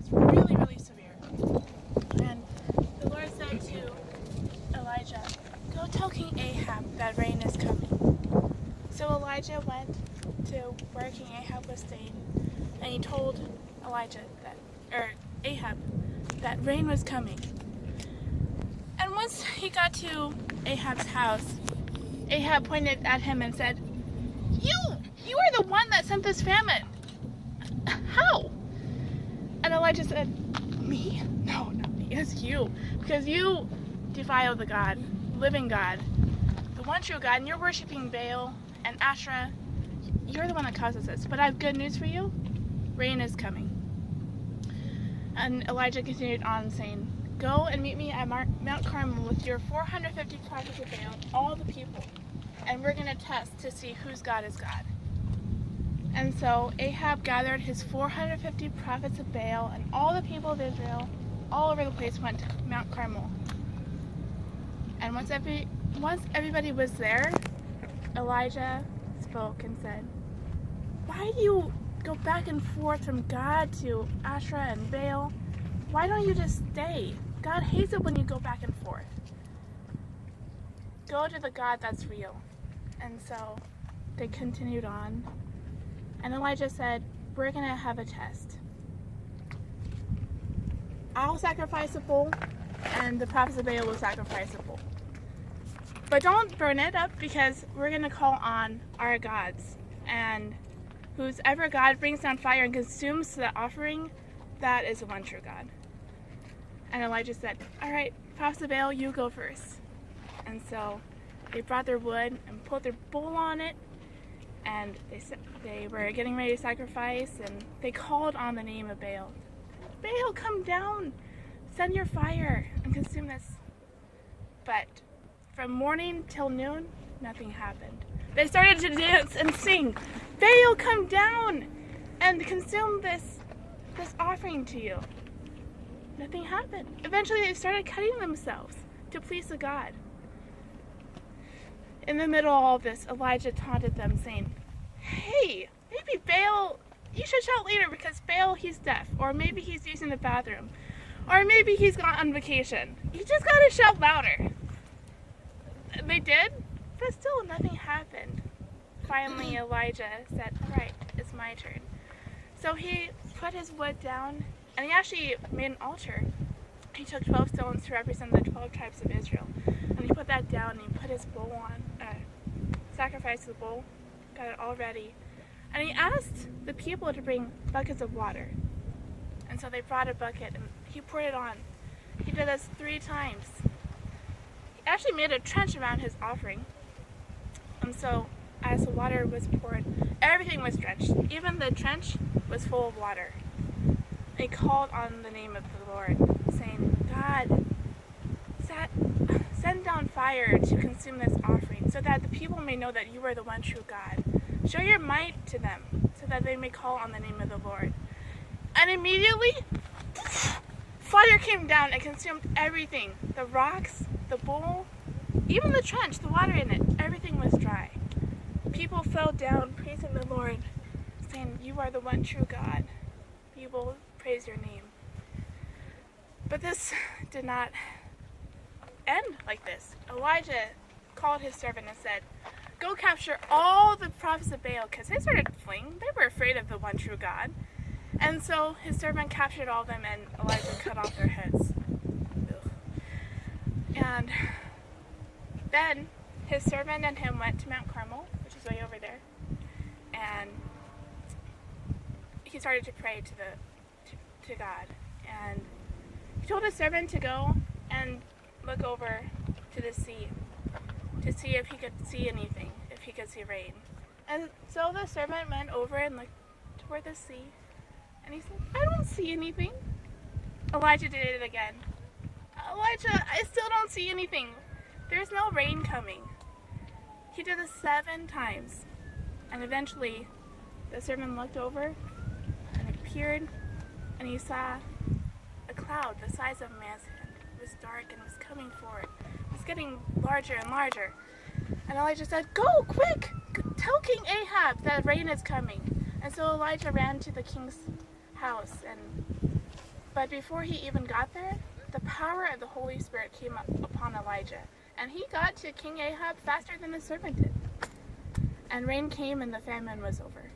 was really, really severe. And the Lord said to Elijah, "Go tell King Ahab that rain is coming." So Elijah went to where King Ahab was staying, and he told Ahab that rain was coming. And once he got to Ahab's house, Ahab pointed at him and said, You are the one that sent this famine. How?" And Elijah said, "Me? No, not me. It's you. Because you defile the God, living God, the one true God, and you're worshiping Baal and Asherah. You're the one that causes this. But I have good news for you. Rain is coming." And Elijah continued on saying, "Go and meet me at Mount Carmel with your 450 prophets of Baal, all the people, and we're going to test to see whose God is God." And so Ahab gathered his 450 prophets of Baal, and all the people of Israel, all over the place, went to Mount Carmel. And once everybody was there, Elijah spoke and said, "Why do you go back and forth from God to Asherah and Baal? Why don't you just stay? God hates it when you go back and forth. Go to the God that's real." And so they continued on. And Elijah said, "We're going to have a test. I'll sacrifice a bull, and the prophets of Baal will sacrifice a bull. But don't burn it up, because we're going to call on our gods. And whoever God brings down fire and consumes the offering, that is the one true God." And Elijah said, "All right, prophets of Baal, you go first." And so they brought their wood and put their bull on it, and they were getting ready to sacrifice, and they called on the name of Baal. "Baal, come down, send your fire and consume this." But from morning till noon, nothing happened. They started to dance and sing, "Baal, come down and consume this offering to you." Nothing happened. Eventually they started cutting themselves to please the God. In the middle of all this, Elijah taunted them, saying, "Hey, maybe Baal, you should shout later, because Baal, he's deaf, or maybe he's using the bathroom, or maybe he's gone on vacation. You just gotta shout louder." And they did, but still nothing happened. Finally, Elijah said, "All right, it's my turn." So he put his wood down, and he actually made an altar. He took 12 stones to represent the 12 tribes of Israel. And he put that down, and he put his bull on, sacrificed the bull, got it all ready. And he asked the people to bring buckets of water. And so they brought a bucket, and he poured it on. He did this 3 times. He actually made a trench around his offering. And so as the water was poured, everything was drenched. Even the trench was full of water. They called on the name of the Lord, saying, "God, send down fire to consume this offering, so that the people may know that you are the one true God. Show your might to them, so that they may call on the name of the Lord." And immediately, fire came down and consumed everything. The rocks, the bowl, even the trench, the water in it, everything was dry. People fell down praising the Lord, saying, "You are the one true God. We will praise your name." But this did not end like this. Elijah called his servant and said, "Go capture all the prophets of Baal," because they started fleeing. They were afraid of the one true God. And so his servant captured all of them, and Elijah cut off their heads. Ugh. And then his servant and him went to Mount Carmel, which is way over there, and he started to pray to God. And he told his servant to go and look over to the sea to see if he could see anything, if he could see rain. And so the servant went over and looked toward the sea, and he said, "I don't see anything." Elijah did it again. "Elijah, I still don't see anything. There's no rain coming." He did this 7 times, and eventually the servant looked over and appeared, and he saw a cloud the size of a man's hand. It was dark and was coming forward. It was getting larger and larger. And Elijah said, "Go, quick! Tell King Ahab that rain is coming." And so Elijah ran to the king's house, and But before he even got there, the power of the Holy Spirit came up upon Elijah, and he got to King Ahab faster than the servant did. And rain came and the famine was over.